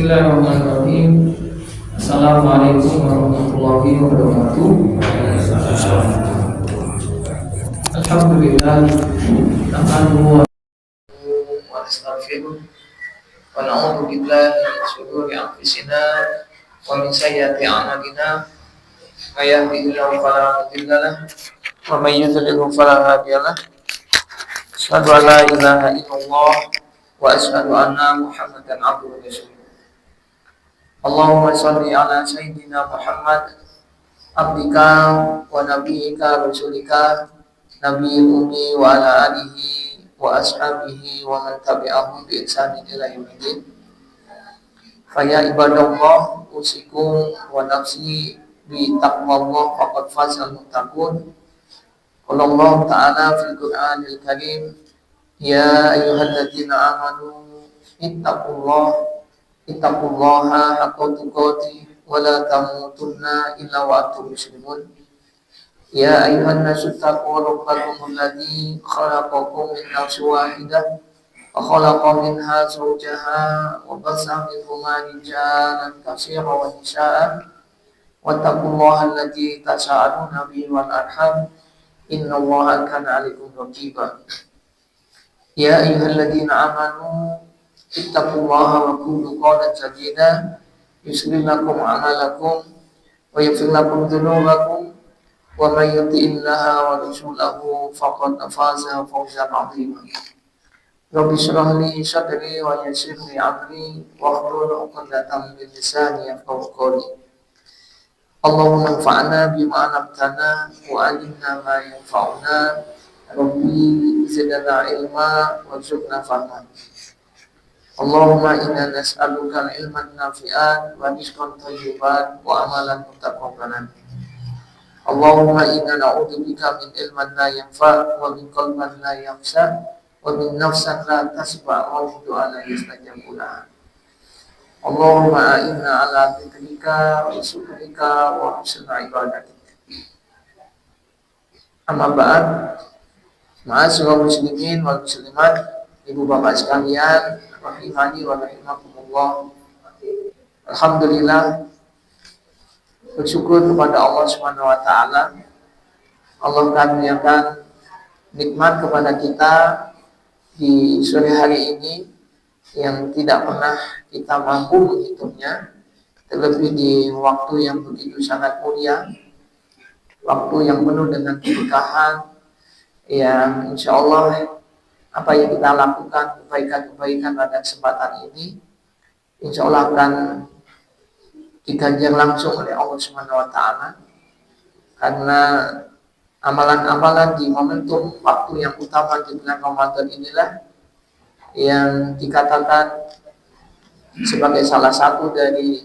Bismillahirrahmanirrahim. Assalamualaikum warahmatullahi wabarakatuh. Alhamdulillah. Nahmaduhu wa nastaghfiruh wa na'udzu billahi min shururi anfusina wa min sayyiati a'malina. May yahdihillahu fala mudilla lahu wa may yudlil fala hadiya lahu. Asyhadu an la ilaha illallah wa asyhadu anna Muhammadan abduhu wa rasuluh. Allahumma shalli ala sayyidina Muhammad abdika wa nabiyyika rasulika nabiyil ummi wa ala alihi wa ashabihi wa man tabi'ahum bi ihsanin ila yaumil. Fa ya ibadallah usikum wa nafsi bi taqwallah faqad fazal muttaqun. Qala Allah ta'ala fil Qur'anil Karim, ya ayyuhalladzina amanu ittaqullaha haqqa tuqatih wa la tamutunna illa wa antum muslimun. Ya ayyuhan nasu taqu rabbakum alladzi khalaqakum min nafsin wahidah wa khalaqa minha zawjaha wa bassa minhuma rijalan katsiran wa nisaa wattaqullaha alladzi tasaaluna bihi wal arham innallaha kana 'alaikum raqiba. Ya ayyuhalladzina amanu ittaqullaha wa qulu qawlan sadida yuslih lakum a'malakum wa yaghfir lakum dhunubakum wa may yuti'illaha wa rasulahu faqad faza fawzan 'azima. Rabbi shrah li sadri wa yassir li amri wa hlul 'uqdatam min lisani yafqahu qawli. Allahumma anfa'na bima 'allamtana wa 'allimna ma yanfa'una. Rabbi zidna ilma warzuqna fahma. Allahumma inna nas'aluka ilman nafi'an wa rizqan thayyiban wa amalan mutaqabbalan. Allahumma inna na'udzubika min ilman la yanfa' wa min qalbin la yakhsha wa min nafsin la tasba' wa min du'an la yustajabu laha. Allahumma inna ala dzikrika wa syukrika wa husni ibadatik. Amma ba'd. Ma'asyiral muslimin wal muslimat, ibu bapak sekalian, rahimani wa rahimakumullah. Alhamdulillah, bersyukur kepada Allah Subhanahu wa taala. Allah karuniakan nikmat kepada kita di sore hari ini yang tidak pernah kita mampu menghitungnya, terlebih di waktu yang begitu sangat mulia, waktu yang penuh dengan keberkahan, yang insya Allah apa yang kita lakukan, kebaikan-kebaikan pada kesempatan ini insya Allah akan diganjar langsung oleh Allah Subhanahu wa taala, karena amalan-amalan di momentum waktu yang utama di bulan Ramadan inilah yang dikatakan sebagai salah satu dari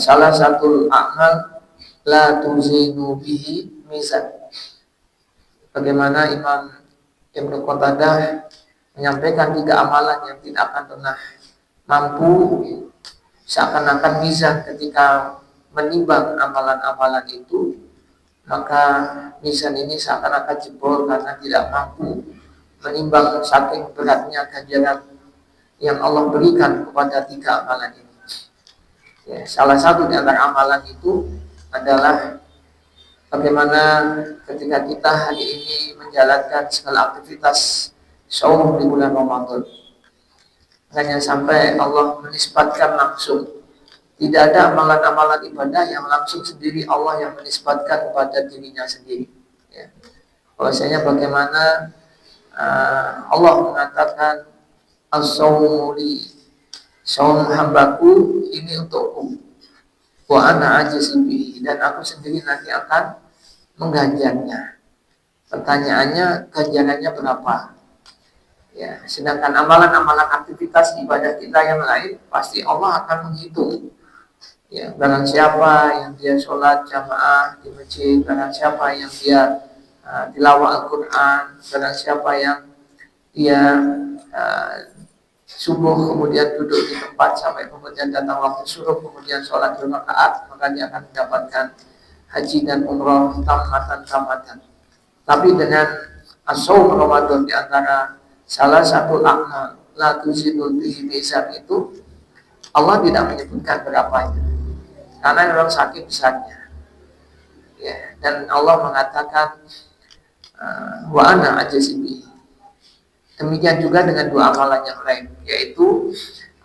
salah satu amal la tuzinu bihi mizan. Bagaimana Imam Ibnu Qatadah menyampaikan 3 amalan yang tidak akan pernah mampu seakan-akan mizan ketika menimbang amalan-amalan itu, maka mizan ini seakan-akan jebol karena tidak mampu menimbang saking beratnya ganjaran yang Allah berikan kepada 3 amalan ini. Ya, salah satu di antara amalan itu adalah bagaimana ketika kita hari ini menjalankan segala aktivitas saum di bulan Ramadan, hanya sampai Allah menisbatkan langsung. Tidak ada amalan-amalan ibadah yang langsung sendiri Allah yang menisbatkan kepada dirinya sendiri. Ya. Bahwasanya bagaimana Allah mengatakan as-saumu li, saum hambaku ini untukku, wa ana ajizun bihi, dan aku sendiri nanti akan mengganjarnya. Pertanyaannya, ganjarannya berapa? Ya, sedangkan amalan-amalan aktivitas ibadah kita yang lain pasti Allah akan menghitung. Ya, barang siapa yang dia sholat jamaah di masjid, barang siapa yang dia tilawah Al-Quran, barang siapa yang dia subuh kemudian duduk di tempat sampai kemudian datang waktu suruh kemudian sholat 2 rakaat, maka dia akan mendapatkan haji dan umrah tamatan. Tapi dengan as-saum Ramadan, di antara salah satu amal la tuzidul bihi mizan itu Allah tidak menyebutkan berapanya karena memang saking besarnya. Ya, dan Allah mengatakan wa ana ajzibi. Demikian juga dengan dua amalan yang lain, yaitu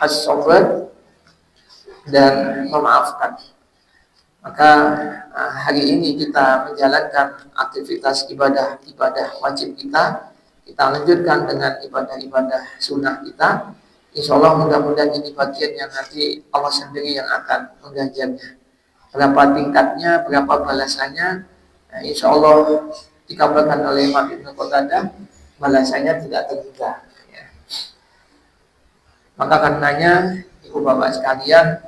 as-sabr dan memaafkan. Maka hari ini kita menjalankan aktivitas ibadah wajib kita lanjutkan dengan ibadah-ibadah sunnah kita. Insya Allah mudah-mudahan ini bagian yang nanti Allah sendiri yang akan mengganjarnya. Berapa tingkatnya, berapa balasannya, insya Allah dikabulkan oleh Imam Ibnu Qatadah, balasannya tidak terhingga. Ya. Maka karenanya, ibu bapak sekalian,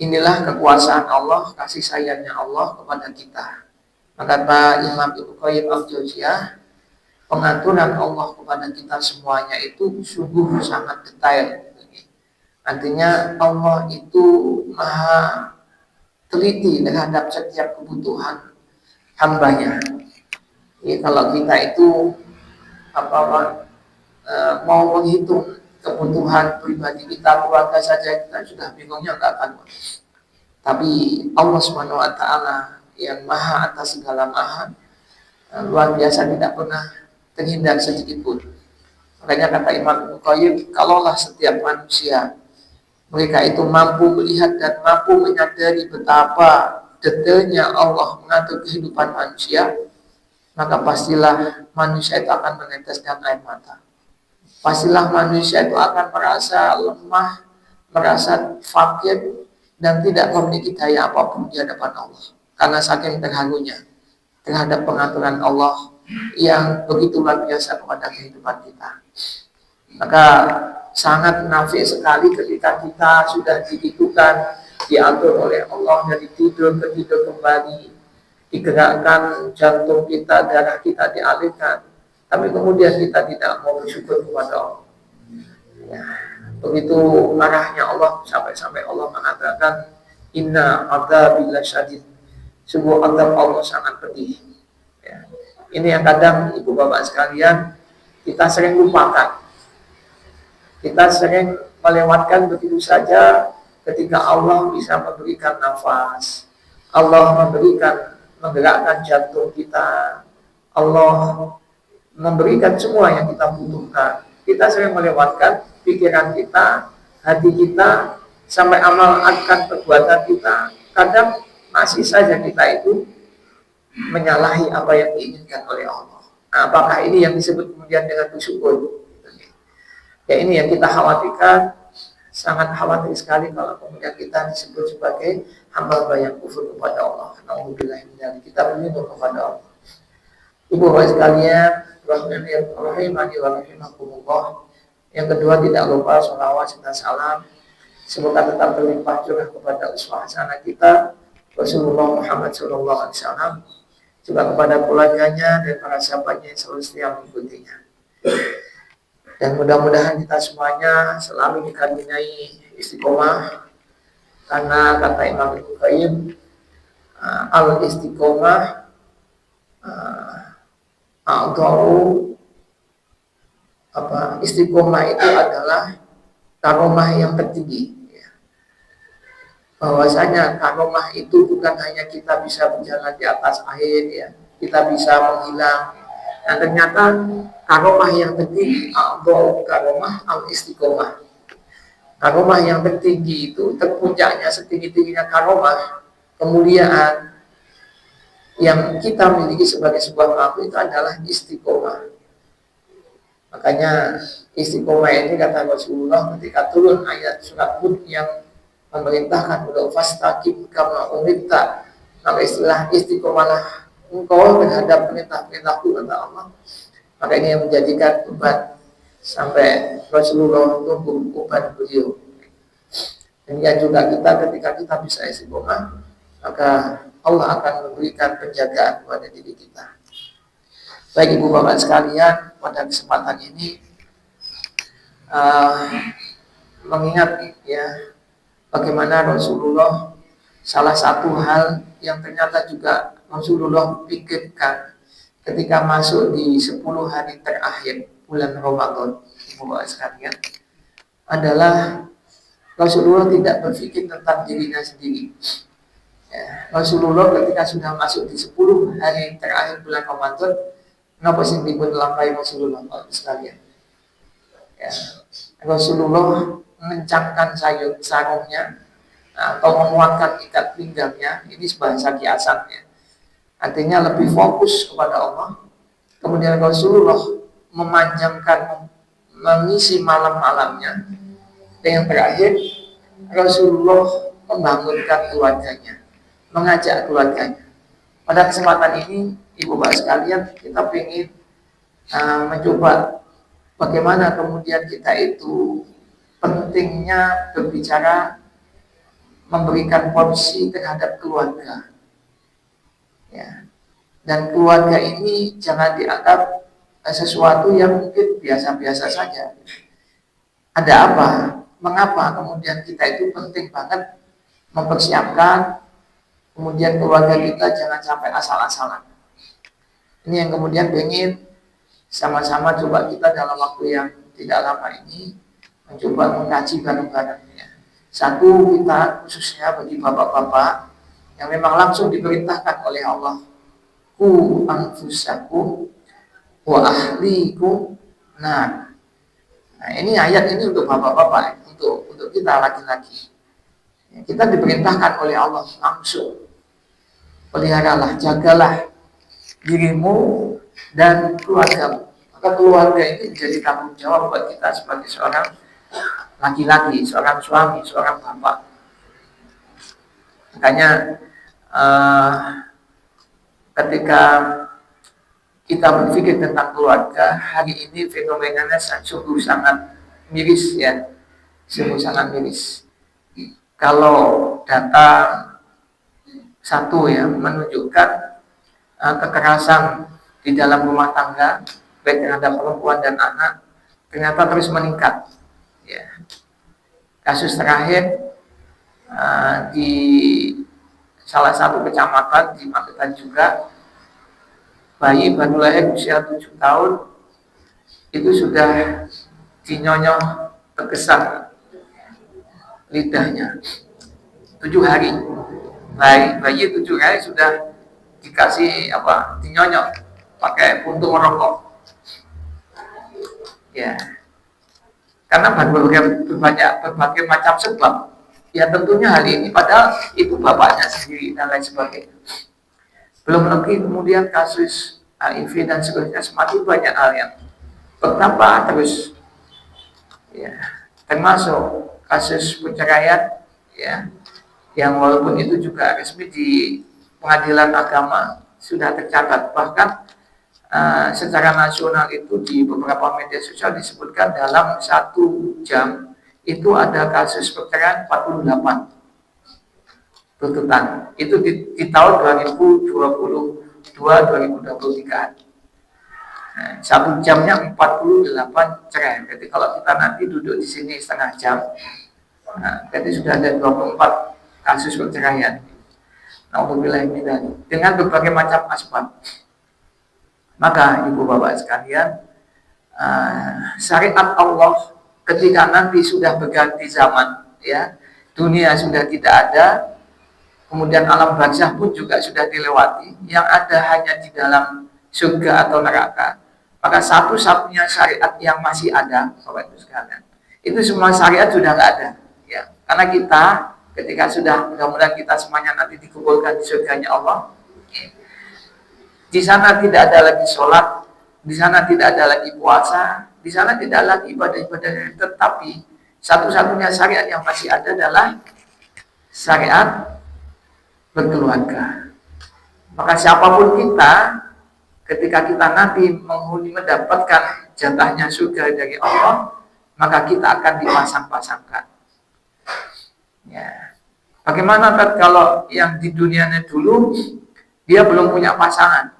inilah kekuasaan Allah, kasih sayangnya Allah kepada kita. Maka kata Imam Ibnu Qayyim al-Jauziyah, pengaturan Allah kepada kita semuanya itu sungguh sangat detail. Artinya Allah itu maha teliti terhadap setiap kebutuhan hambanya. Jadi kalau kita itu mau menghitung kebutuhan pribadi kita, keluarga saja kita sudah bingungnya nggak akan. Tapi Allah Subhanahu Wa Taala yang maha atas segala maha, luar biasa, tidak pernah terhindar sedikit pun. Makanya kata Imam Ibnu Qayyim, kalaulah setiap manusia mereka itu mampu melihat dan mampu menyadari betapa detailnya Allah mengatur kehidupan manusia, maka pastilah manusia itu akan meneteskan air mata. Pastilah manusia itu akan merasa lemah, merasa fakir, dan tidak memiliki daya apapun di hadapan Allah. Karena saking terharunya terhadap pengaturan Allah yang begitu luar biasa kepada kehidupan kita. Maka sangat nafik sekali ketika kita sudah dihidupkan, diatur oleh Allah dari tidur ke tidur kembali, digerakkan jantung kita, darah kita dialirkan, tapi kemudian kita tidak mau bersyukur kepada Allah. Ya, begitu marahnya Allah sampai Allah mengatakan inna adzabil syadid, sungguh azab Allah sangat pedih. Ya. Ini yang kadang ibu bapak sekalian kita sering lupakan. Kita sering melewatkan begitu saja ketika Allah bisa memberikan nafas, Allah menggerakkan jantung kita, Allah memberikan semua yang kita butuhkan. Kita sering melewatkan pikiran kita, hati kita, sampai amalkan perbuatan kita. Kadang masih saja kita itu menyalahi apa yang diinginkan oleh Allah. Nah, apakah ini yang disebut kemudian dengan bersyukur? Ya, ini yang kita khawatirkan, sangat khawatir sekali kalau kemudian kita disebut sebagai hamba yang kufur kepada Allah. Alhamdulillah, kita berlindung kepada Allah. Ibu bapak sekalian, rahimani wa rahimakumullah. Yang kedua, tidak lupa sholawat serta salam semoga tetap berlimpah curah kepada uswah hasanah kita Rasulullah Muhammad SAW, juga kepada keluarganya dan para sahabatnya yang selalu setia mengikutinya. Dan mudah-mudahan kita semuanya selalu dikaruniai istiqomah, karena kata Imam Ibnu Qayyim, al istiqomah istiqomah itu adalah karomah yang tertinggi. Bahwasanya karomah itu bukan hanya kita bisa berjalan di atas air, ya, kita bisa menghilang. Dan ternyata karomah yang tertinggi, karomah al-istiqomah. Karomah yang tertinggi itu, terpuncaknya setinggi-tingginya karomah, kemuliaan yang kita miliki sebagai sebuah makhluk itu adalah istiqomah. Makanya istiqomah ini kata Rasulullah ketika turun ayat surat Hud yang memerintahkan untuk fastaqim kama umirta, maka istilah istiqomahlah engkau terhadap perintah-perintahku kata Allah. Maka ini yang menjadikan beban sampai Rasulullah tunggu beban beliau. Demikian juga kita ketika kita bisa istiqomah, maka Allah akan memberikan penjagaan kepada diri kita. Baik ibu bapak sekalian, pada kesempatan ini mengingat ya bagaimana Rasulullah, salah satu hal yang ternyata juga Rasulullah pikirkan ketika masuk di 10 hari terakhir bulan Ramadan, ibu bapak sekalian, adalah Rasulullah tidak berpikir tentang dirinya sendiri. Ya, Rasulullah ketika sudah masuk di 10 hari terakhir bulan Ramadan, kenapa sih dipun lampai Rasulullah sekalian? Ya, Rasulullah mengencangkan sarungnya atau menguatkan ikat pinggangnya, ini bahasa kiasannya. Artinya lebih fokus kepada Allah. Kemudian Rasulullah memanjangkan, mengisi malam-malamnya. Dan yang terakhir, Rasulullah membangunkan keluarganya, mengajak keluarganya. Pada kesempatan ini, ibu bapak sekalian, kita ingin mencoba bagaimana kemudian kita itu pentingnya berbicara, memberikan porsi terhadap keluarga. Ya. Dan keluarga ini jangan dianggap sesuatu yang mungkin biasa-biasa saja. Ada apa? Mengapa kemudian kita itu penting banget mempersiapkan, kemudian keluarga kita jangan sampai asal-asalan. Ini yang kemudian ingin sama-sama coba kita dalam waktu yang tidak lama ini mencoba mengkaji bareng-barengnya. Satu, kita khususnya bagi bapak-bapak yang memang langsung diperintahkan oleh Allah, ku anfusakum wa ahlikum nar. Nah, ini ayat ini untuk bapak-bapak, untuk kita laki-laki. Kita diperintahkan oleh Allah langsung, peliharalah, jagalah dirimu dan keluargamu. Maka keluarga ini menjadi tanggung jawab buat kita sebagai seorang laki-laki, seorang suami, seorang bapak. Makanya ketika kita berpikir tentang keluarga, hari ini fenomenanya sungguh sangat miris ya, sungguh sangat miris. Kalau data satu ya menunjukkan kekerasan di dalam rumah tangga baik terhadap perempuan dan anak ternyata terus meningkat. Ya. Kasus terakhir di salah satu kecamatan di Magetan juga, bayi baru lahir usia 7 tahun itu sudah dinyonyong terkesan lidahnya 7 hari. Bayi 7 hari sudah dikasih dinyonyong pakai puntung rokok. Ya. Karena berbagai macam sebab. Ya tentunya hal ini padahal ibu bapaknya sendiri dan lain sebagainya. Belum lagi kemudian kasus HIV dan sebagainya, semakin banyak hal yang bertambah terus. Ya, termasuk kasus perceraian ya, yang walaupun itu juga resmi di pengadilan agama sudah tercatat, bahkan secara nasional itu di beberapa media sosial disebutkan dalam 1 jam itu ada kasus perceraian 48 tuntutan. Itu di tahun 2022-2023. Nah, 1 jamnya 48 cerai. Jadi kalau kita nanti duduk di sini setengah jam, berarti sudah ada 24 kasus perceraian. Alhamdulillah dengan berbagai macam asbab. Maka ibu bapak sekalian, syariat Allah ketika nanti sudah berganti zaman, ya dunia sudah tidak ada, kemudian alam barzah pun juga sudah dilewati, yang ada hanya di dalam surga atau neraka. Maka satu-satunya syariat yang masih ada, bapak ibu sekalian, itu semua syariat sudah nggak ada, ya. Karena kita ketika sudah mudah-mudahan kita semuanya nanti dikumpulkan di surganya Allah, di sana tidak ada lagi sholat, di sana tidak ada lagi puasa, di sana tidak lagi ibadah-ibadah, tetapi satu-satunya syariat yang masih ada adalah syariat berkeluarga. Maka siapapun kita, ketika kita nanti mendapatkan jatahnya surga dari Allah, maka kita akan dipasang-pasangkan. Ya. Bagaimana kalau yang di dunianya dulu dia belum punya pasangan?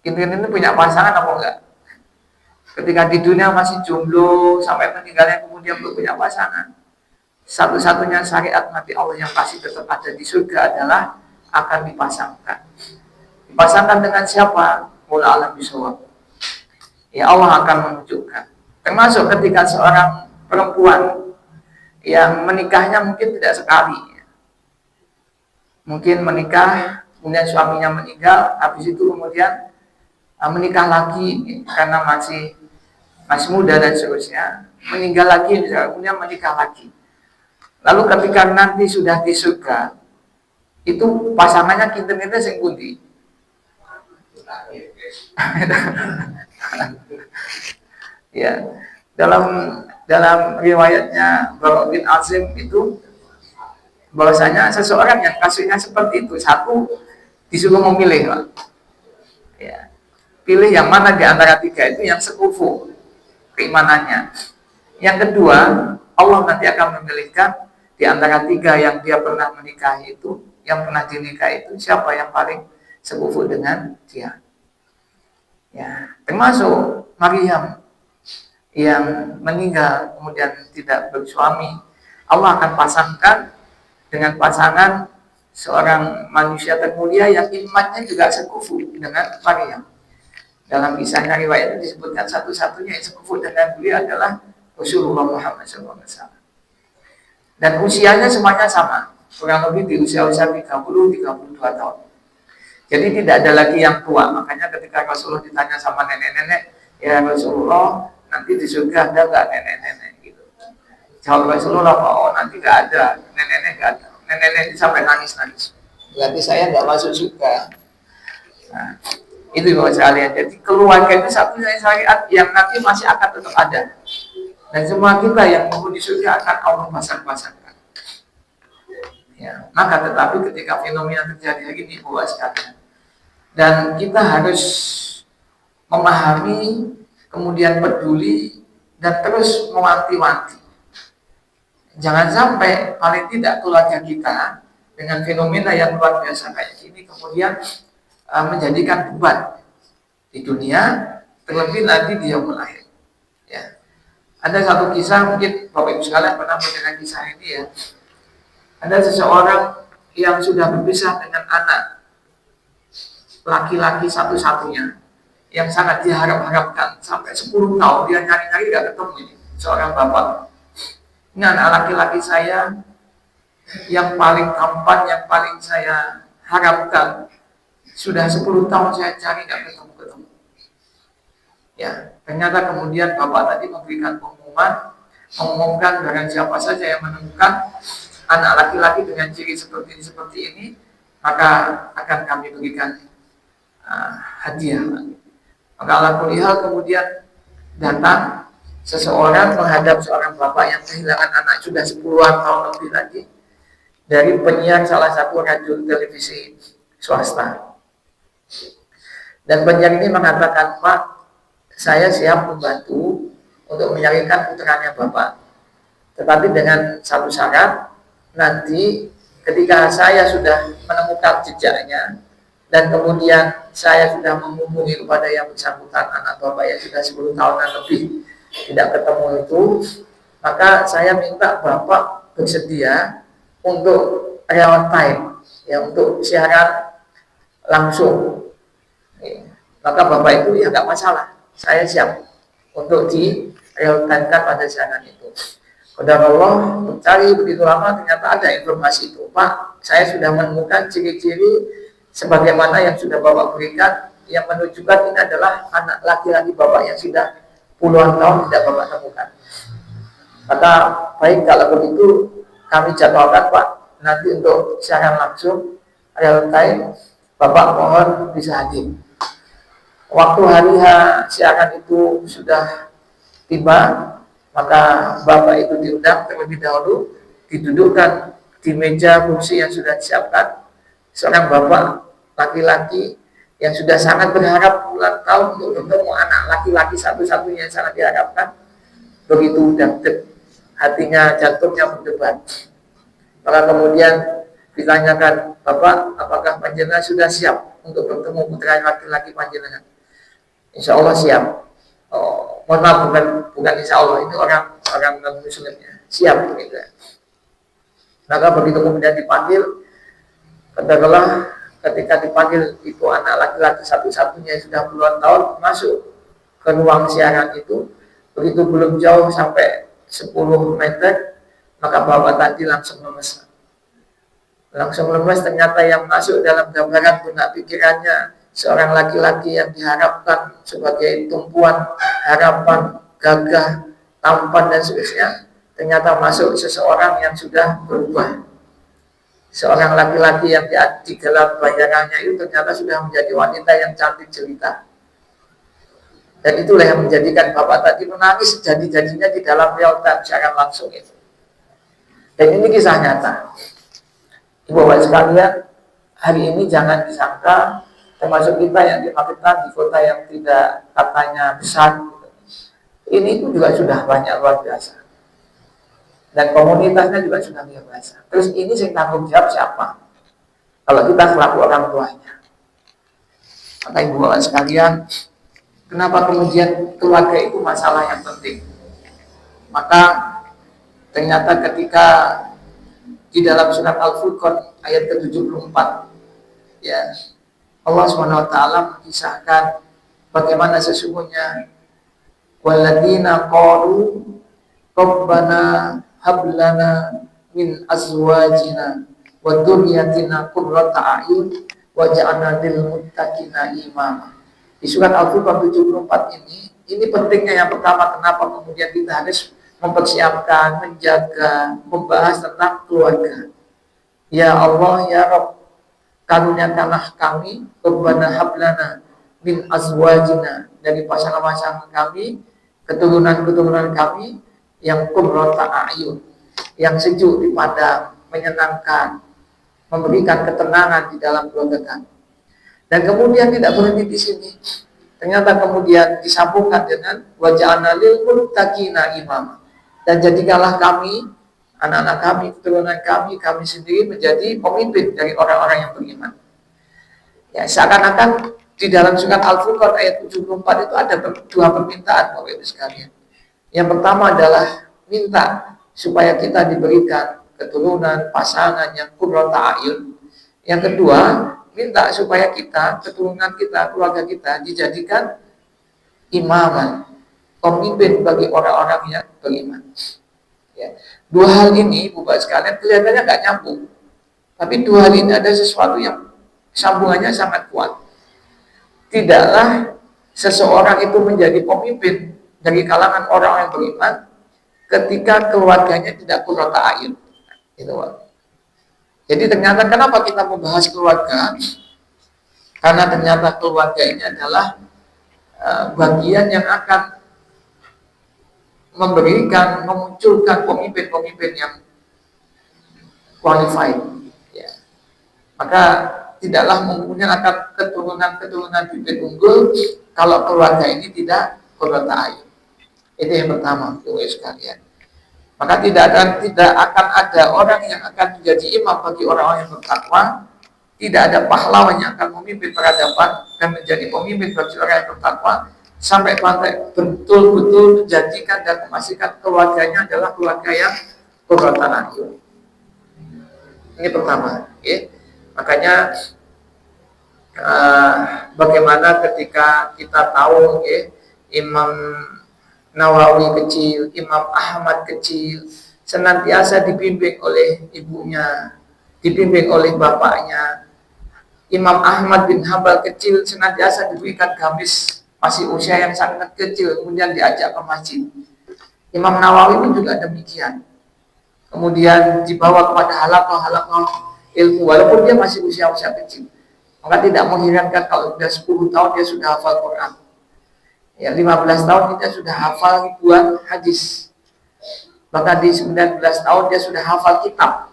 Kita ini punya pasangan apa enggak? Ketika di dunia masih jomblo sampai meninggalnya kemudian belum punya pasangan, satu-satunya syariat nanti Allah yang pasti tetap ada di surga adalah akan dipasangkan. Dipasangkan dengan siapa? Mula alam bisawab. Ya Allah akan menunjukkan. Termasuk ketika seorang perempuan yang menikahnya mungkin tidak sekali, mungkin menikah kemudian suaminya meninggal, habis itu kemudian menikah lagi karena masih muda dan seterusnya, meninggal lagi misalnya, kemudian menikah lagi. Lalu ketika nanti sudah di surga, itu pasangannya kinten-kinten sing pundi? Ya, dalam riwayatnya Bapak bin Azim itu bahwasanya seseorang yang kasusnya seperti itu, satu disuruh memilih, Pak. Ya, pilih yang mana di antara tiga itu yang sekufu keimanannya. Yang kedua, Allah nanti akan memilihkan di antara tiga yang dia pernah menikahi itu, yang pernah dinikahi itu, siapa yang paling sekufu dengan dia. Ya, termasuk Maryam yang meninggal kemudian tidak bersuami, Allah akan pasangkan dengan pasangan seorang manusia termulia yang imannya juga sekufu dengan Maryam. Dalam kisahnya riwayat itu disebutkan satu-satunya yang sekufu dengan beliau adalah Rasulullah Muhammad SAW. Dan usianya semuanya sama, kurang lebih di usia-usia 30-32 tahun. Jadi tidak ada lagi yang tua. Makanya ketika Rasulullah ditanya sama nenek-nenek, ya Rasulullah, nanti di surga ada nggak nenek-nenek gitu. Jawab Rasulullah, oh nanti nggak ada, nenek-nenek nggak ada. Nenek-nenek sampai nangis-nangis. Berarti saya nggak masuk surga. Nah, itu Bapak sekalian. Jadi keluarga itu satunya syariat yang nanti masih akan tetap ada. Dan semua kita yang mau di surga akan Allah pasang-pasangkan. Ya, maka tetapi ketika fenomena terjadi hari ini Bapak sekalian, dan kita harus memahami, kemudian peduli, dan terus mewanti-wanti. Jangan sampai paling tidak keluarga kita dengan fenomena yang luar biasa kayak gini kemudian menjadikan beban di dunia, terlebih nanti di yaumul akhir. Ya. Ada satu kisah, mungkin Bapak Ibu sekalian pernah mendengar kisah ini ya. Ada seseorang yang sudah berpisah dengan anak laki-laki satu-satunya yang sangat diharap-harapkan sampai 10 tahun dia nyari-nyari gak ketemu ini seorang bapak. Ini anak laki-laki saya yang paling tampan, yang paling saya harapkan, sudah 10 tahun saya cari gak ketemu-ketemu. Ya, ternyata kemudian bapak tadi memberikan pengumuman, mengumumkan barang siapa saja yang menemukan anak laki-laki dengan ciri seperti ini, maka akan kami berikan hadiah. Maka Allah kulihal kemudian datang seseorang menghadap seorang bapak yang kehilangan anak sudah 10-an tahun lebih lagi dari penyiar salah satu radio televisi swasta. Dan penyiar ini mengatakan, Pak, saya siap membantu untuk menyarikan putranya bapak. Tetapi dengan satu syarat, nanti ketika saya sudah menemukan jejaknya dan kemudian saya sudah menghubungi kepada yang bersangkutan anak bapak yang sudah 10 tahunan lebih tidak ketemu itu, maka saya minta bapak bersedia untuk real time, ya, untuk siaran langsung. Maka bapak itu ya nggak masalah, saya siap untuk di real time kan pada siaran itu. Qadar Allah mencari begitu lama, ternyata ada informasi itu, Pak, saya sudah menemukan ciri-ciri sebagaimana yang sudah bapak berikan, yang menunjukkan ini adalah anak laki-laki bapak yang sudah puluhan tahun tidak bapak temukan. Kata, baik kalau begitu kami jadwalkan Pak, nanti untuk siaran langsung real time, bapak mohon bisa hadir. Waktu hari siaran itu sudah tiba, maka bapak itu diundang terlebih dahulu, didudukkan di meja kursi yang sudah disiapkan. Seorang bapak laki-laki yang sudah sangat berharap puluhan tahun untuk bertemu anak laki-laki satu-satunya yang sangat diharapkan, begitu deg-deg, hatinya, jantungnya berdebar. Maka kemudian ditanyakan, Bapak, apakah panjenengan sudah siap untuk bertemu putra laki-laki panjenengan? Insya Allah siap. Oh, mohon maaf, bukan insya Allah, itu orang non-muslimnya, siap gitu. Maka begitu kemudian dipanggil, katakanlah ketika dipanggil itu anak laki-laki satu-satunya yang sudah puluhan tahun masuk ke ruang siaran itu, begitu belum jauh sampai 10 meter, Maka bapak tadi langsung lemes. Ternyata yang masuk dalam gambaran benak pikirannya seorang laki-laki yang diharapkan sebagai tumpuan harapan, gagah, tampan dan seterusnya, ternyata masuk seseorang yang sudah berubah. Seorang laki-laki yang di dalam bayangannya itu ternyata sudah menjadi wanita yang cantik jelita. Dan itulah yang menjadikan bapak tadi menangis jadi-jadinya di dalam realita secara langsung itu. Dan ini kisah nyata. Ibu bapak sekalian, hari ini jangan disangka, termasuk kita yang dimaksudkan di kota yang tidak katanya besar, ini itu juga sudah banyak luar biasa. Dan komunitasnya juga sudah luar biasa. Terus ini yang tanggung jawab siapa? Kalau kita selaku orang tuanya. Maka ibu bapak sekalian, kenapa kemudian keluarga itu masalah yang penting? Maka ternyata ketika di dalam surat Al-Furqan ayat ke-74, ya, Allah SWT mengisahkan bagaimana sesungguhnya waladina qalu rabbana hablana min azwajina wa dzurriyyatina qurrata a'yun waj'alna lil muttaqina imama. Di surat Al-Furqan 74 ini pentingnya. Yang pertama, kenapa kemudian kita harus mempersiapkan, menjaga, membahas tentang keluarga. Ya Allah, ya Rabb, karuniakanlah kami, rabbana hablana min azwajina, dari pasangan-pasangan kami, keturunan-keturunan kami yang qurrata a'yun, yang sejuk dipandang, menyenangkan, memberikan ketenangan di dalam keluarga kami. Dan kemudian tidak berhenti di sini. Ternyata kemudian disambungkan dengan waja'alna lil muttaqina imama. Dan jadikanlah kami, anak-anak kami, keturunan kami sendiri menjadi pemimpin dari orang-orang yang beriman. Ya, seakan-akan di dalam surat Al-Furqan ayat 74 itu ada dua permintaan Bapak Ibu sekalian. Yang pertama adalah minta supaya kita diberikan keturunan, pasangan yang qurrata a'yun. Yang kedua, minta supaya kita, keturunan kita, keluarga kita dijadikan imaman, pemimpin bagi orang-orang yang beriman. Ya. Dua hal ini, Bapak sekalian, kelihatannya nggak nyambung. Tapi dua hal ini ada sesuatu yang sambungannya sangat kuat. Tidaklah seseorang itu menjadi pemimpin dari kalangan orang yang beriman ketika keluarganya tidak qurrata a'yun. Itu, Pak. Jadi ternyata kenapa kita membahas keluarga? Karena ternyata keluarga ini adalah bagian yang akan memberikan, memunculkan pemimpin-pemimpin yang qualified. Ya. Maka tidaklah kemudian akan keturunan-keturunan bibit unggul kalau keluarga ini tidak qurrata a'yun. Itu yang pertama, Bapak sekalian. Maka tidak akan ada orang yang akan menjadi imam bagi orang-orang yang bertakwa. Tidak ada pahlawan yang akan memimpin peradaban dan menjadi pemimpin bagi orang yang bertakwa sampai betul-betul menjadikan dan memastikan keluarganya adalah keluarga yang qurrata a'yun. Ini pertama. Okay. Makanya bagaimana ketika kita tahu, Imam Nawawi kecil, Imam Ahmad kecil, senantiasa dibimbing oleh ibunya, dibimbing oleh bapaknya. Imam Ahmad bin Hambal kecil senantiasa diberikan gamis, masih usia yang sangat kecil, kemudian diajak ke masjid. Imam Nawawi pun juga demikian. Kemudian dibawa kepada halaqah ilmu, walaupun dia masih usia-usia kecil. Maka tidak mengherankan kalau sudah 10 tahun dia sudah hafal Quran. Ya, 15 tahun dia sudah hafal ribuan hadis. Bahkan di 19 tahun dia sudah hafal kitab.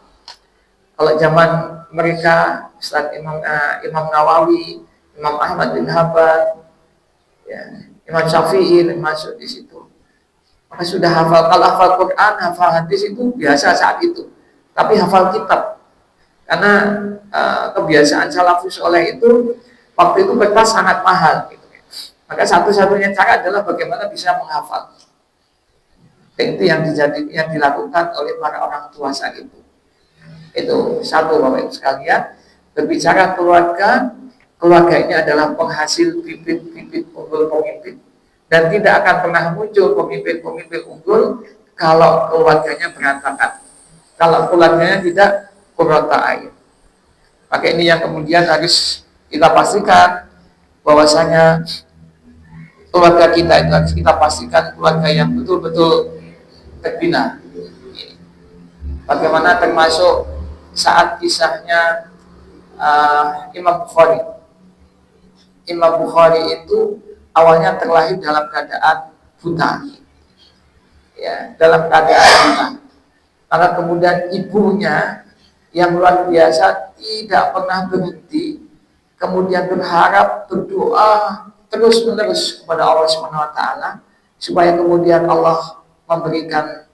Kalau zaman mereka, Ustaz Imam Nawawi, Imam Ahmad bin Hambal, ya, Imam Syafi'i masuk di situ. Maka sudah hafal. Kalau hafal Quran, hafal hadis itu biasa saat itu. Tapi hafal kitab. Karena kebiasaan salafus soleh itu waktu itu kertas sangat mahal. Maka satu-satunya cara adalah bagaimana bisa menghafal. Dan itu yang dilakukan oleh para orang tua saat itu. Itu satu, Bapak Ibu sekalian. Berbicara keluarga ini adalah penghasil bibit-bibit unggul pemimpin. Dan tidak akan pernah muncul pemimpin-pemimpin unggul kalau keluarganya berantakan. kalau keluarganya tidak qurrata a'yun. Maka ini yang kemudian harus kita pastikan bahwasanya keluarga kita itu harus kita pastikan keluarga yang betul-betul terbina. Bagaimana termasuk saat kisahnya Imam Bukhari. Imam Bukhari itu awalnya terlahir dalam keadaan buta, ya, dalam keadaan buta. Maka kemudian ibunya yang luar biasa tidak pernah berhenti, kemudian berharap, berdoa terus menerus kepada Allah Subhanahu Wa Taala supaya kemudian Allah memberikan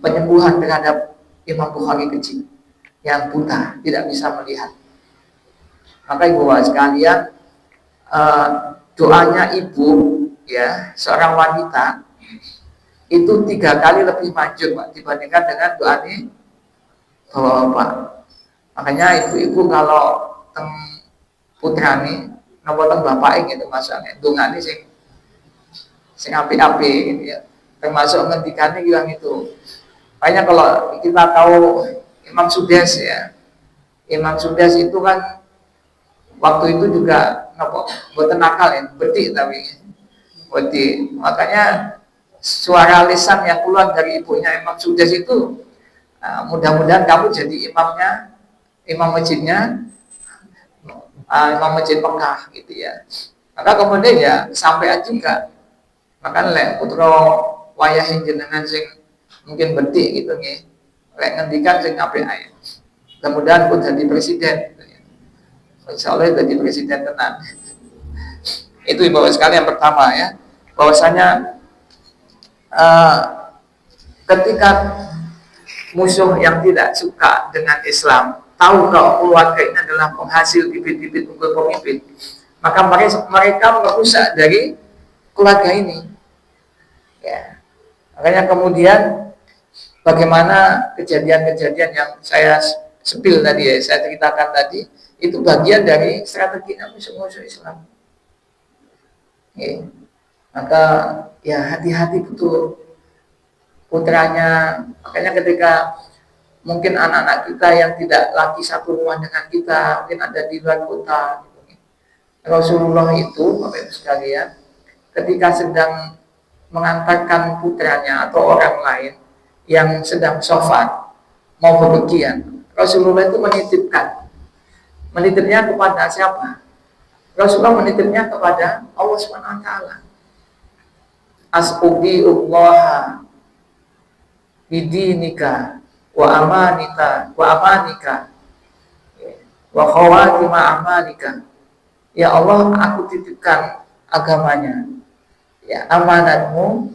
penyembuhan terhadap Imam Bukhari kecil yang buta, tidak bisa melihat. Maka ibu bapak sekalian, doanya ibu, ya, seorang wanita itu 3 kali lebih manjur, Pak, dibandingkan dengan doanya bapak-bapak. Makanya ibu-ibu kalau teng putrane napa teng bapake gitu masane dongane sing apik-apik gitu ya. Termasuk ngendikane yang itu. Makanya kalau kita tahu Imam Sudes ya. Imam Sudes itu kan waktu itu juga napa mboten nakal ya, bedik tapi bedik. Makanya suara lisan yang keluar dari ibunya Imam Sudes itu mudah-mudahan kamu jadi imamnya, imam masjidnya, imam masjid Mekah gitu ya. Maka kemudian ya sampai juga. Maka lek putra wayahe jenengan sing mungkin bedik gitu nggih. Lek ngendikan sing apik ae. Mudah-mudahan pun jadi presiden gitu ya. Insyaallah jadi presiden tenan. Itu ibu sekali yang pertama ya. Bahwasanya ketika musuh yang tidak suka dengan Islam tahu kalau keluarga ini adalah penghasil bibit-bibit unggul pemimpin, maka mereka merusak dari keluarga ini. Ya. Makanya kemudian bagaimana kejadian-kejadian yang saya sepil tadi ya, saya ceritakan tadi, itu bagian dari strategi musuh-musuh Islam. Ya. Maka ya hati-hati betul putranya. Makanya ketika mungkin anak-anak kita yang tidak lagi satu rumah dengan kita, mungkin ada di luar kota, Rasulullah itu, Bapak Ibu sekalian, ketika sedang mengantarkan putranya atau orang lain yang sedang syafar mau bepergian, Rasulullah itu menitipnya kepada siapa? Rasulullah menitipnya kepada Allah Subhanahu Wa Taala. As'ubi'ullaha bidinika wa amanika wa khawatima amalika. Ya Allah, aku titipkan agamanya, ya, amanatmu,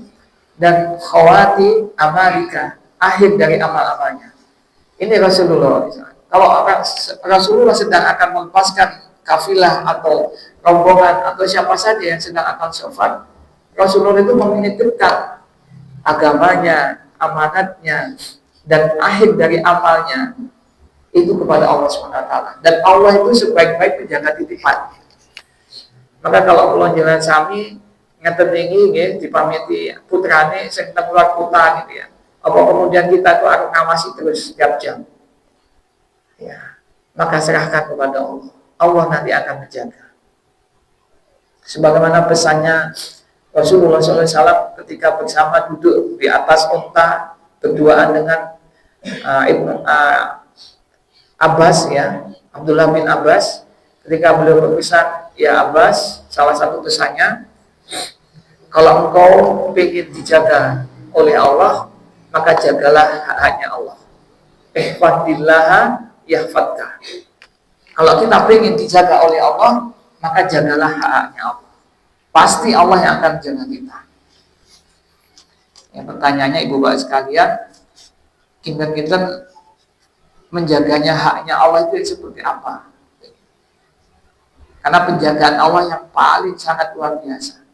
dan khawati amalika, akhir dari amal-amalnya. Ini Rasulullah. Kalau Rasulullah sedang akan melepaskan kafilah atau rombongan atau siapa saja yang sedang akan syafar, Rasulullah itu menitipkan agamanya, amanatnya, dan akhir dari amalnya itu kepada Allah SWT. Dan Allah itu sebaik-baik penjaga titipan. Maka kalau Allah jalan sami ngeten iki nggih dipamiti putrane sing teng luar kota gitu ya. Apa kemudian kita tuh akan ngawasi terus setiap jam. Ya. Maka serahkan kepada Allah. Allah nanti akan menjaga. Sebagaimana pesannya Rasulullah SAW ketika bersama duduk di atas unta berduaan dengan Ibnu Abbas ya, Abdullah bin Abbas, ketika beliau berpesan, ya Abbas, salah satu pesannya, kalau engkau ingin dijaga oleh Allah, maka jagalah hak-haknya Allah. Ihfadillaha yahfadka. Kalau kita ingin dijaga oleh Allah, maka jagalah hak-haknya Allah. Pasti Allah yang akan menjaga kita. Yang pertanyaannya ibu bapak sekalian, kinten-kinten menjaganya haknya Allah itu seperti apa? Karena penjagaan Allah yang paling sangat luar biasa.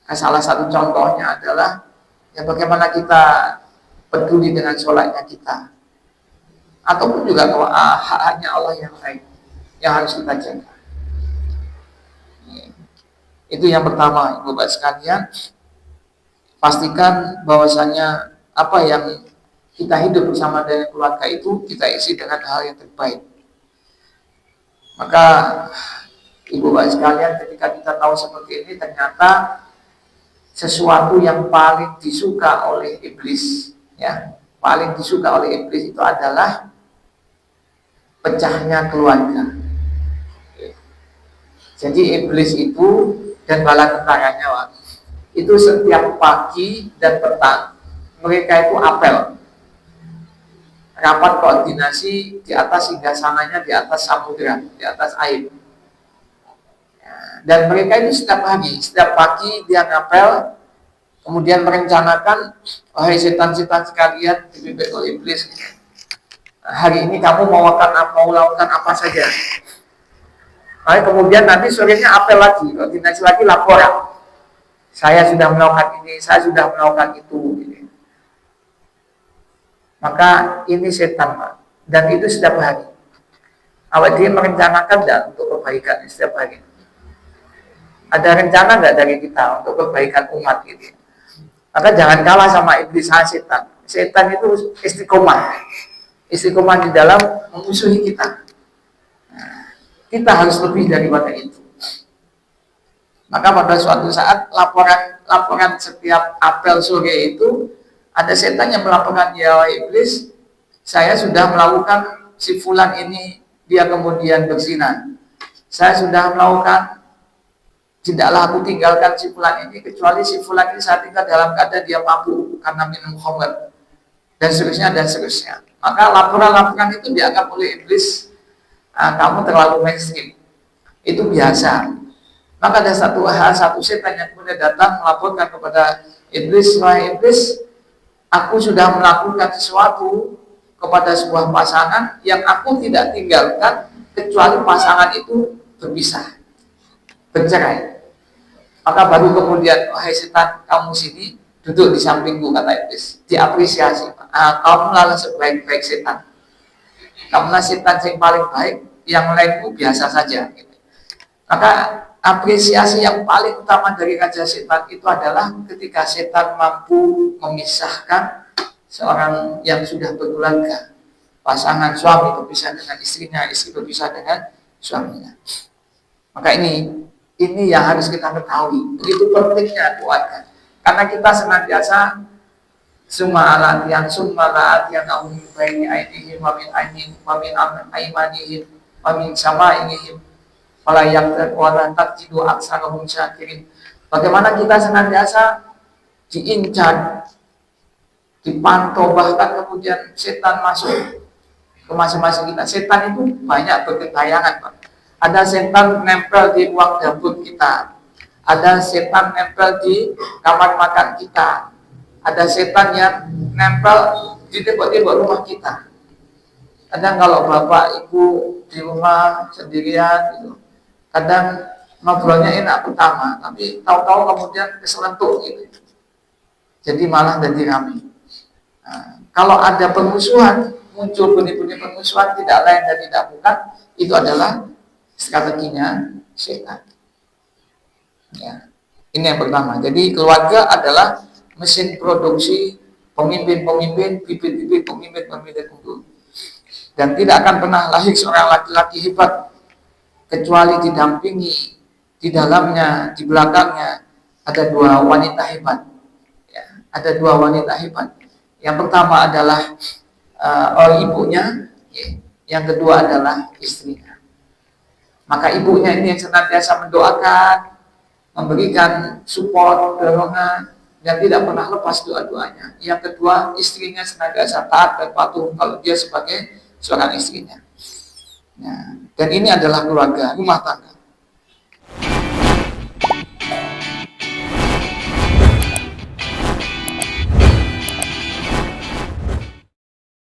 Nah, salah satu contohnya adalah ya bagaimana kita peduli dengan sholatnya kita, ataupun juga hak-haknya Allah yang lain yang harus kita jaga. Itu yang pertama, ibu bapak sekalian, pastikan bahwasanya apa yang kita hidup bersama dengan keluarga itu kita isi dengan hal yang terbaik. Maka ibu bapak sekalian, ketika kita tahu seperti ini, ternyata sesuatu yang paling disuka oleh iblis, ya, paling disuka oleh iblis itu adalah pecahnya keluarga. Jadi iblis itu dan bala tentaranya itu setiap pagi dan petang mereka itu apel, rapat koordinasi di atas singgasananya, di atas samudera, di atas air. Dan mereka itu setiap pagi dia ngapel, kemudian merencanakan, wahai setan-setan sekalian dipimpin oleh iblis, hari ini kamu mau lakukan apa saja. Nah, kemudian nanti sorenya apel lagi, koordinasi lagi, laporan. Saya sudah melakukan ini, saya sudah melakukan itu. Maka ini setan, Pak. Dan itu setiap hari. Awak dia merencanakan dan untuk kebaikan setiap hari. Ada rencana nggak dari kita untuk kebaikan umat ini? Maka jangan kalah sama iblis setan. Setan itu istiqomah di dalam memusuhi kita. Nah, kita harus lebih daripada itu. Maka pada suatu saat laporan setiap apel sore itu ada setan yang melaporkan, ya iblis, saya sudah melakukan si fulan ini, dia kemudian berzina. Saya sudah melakukan, tidaklah aku tinggalkan si fulan ini, kecuali si fulan ini saat tinggal dalam keadaan dia mabuk karena minum khamr, dan seterusnya dan seterusnya. Maka laporan-laporan itu dianggap oleh iblis, kamu terlalu mainstream, itu biasa. Maka ada satu setan yang kemudian datang melaporkan kepada iblis, wahai iblis, aku sudah melakukan sesuatu kepada sebuah pasangan yang aku tidak tinggalkan kecuali pasangan itu berpisah, bercerai. Maka baru kemudian, wahai setan, kamu sini duduk di sampingku, kata iblis, diapresiasi. Kamu adalah sebaik-baik setan, kamu adalah setan yang paling baik, yang lainmu biasa saja. Maka apresiasi yang paling utama dari raja setan itu adalah ketika setan mampu memisahkan seorang yang sudah berkeluarga, pasangan suami berpisah dengan istrinya, istri berpisah dengan suaminya. Maka ini yang harus kita ketahui, begitu pentingnya keluarga. Karena kita senantiasa summa latihan ahum baini aidihim wa min aimanihim wa min samaihim walayak wala tajidu aksarahum syakirin. Bagaimana kita senantiasa diincar, dipantau, bahkan kemudian setan masuk ke masing-masing kita. Setan itu banyak bergentayangan, Pak. Ada setan nempel di ruang dapur kita, ada setan nempel di kamar makan kita, ada setan yang nempel di tembok-tembok rumah kita. Kadang kalau bapak ibu di rumah sendirian gitu, kadang ngobrolnya enak pertama, tapi tahu-tahu kemudian keselentuk gitu. Jadi malah jadi ramai. Nah, kalau ada permusuhan, muncul benih-benih permusuhan, tidak lain dan tidak bukan, itu adalah strateginya setan. Ya. Ini yang pertama. Jadi keluarga adalah mesin produksi pemimpin-pemimpin, bibit-bibit pemimpin-pemimpin unggul. Dan tidak akan pernah lahir seorang laki-laki hebat kecuali didampingi di dalamnya, di belakangnya ada dua wanita hebat. Ya, ada dua wanita hebat. Yang pertama adalah ibunya, yang kedua adalah istrinya. Maka ibunya ini yang senantiasa mendoakan, memberikan support, dorongan, dan tidak pernah lepas doa-doanya. Yang kedua, istrinya senantiasa taat dan patuh kalau dia sebagai seorang istrinya. Nah, dan ini adalah keluarga, rumah tangga.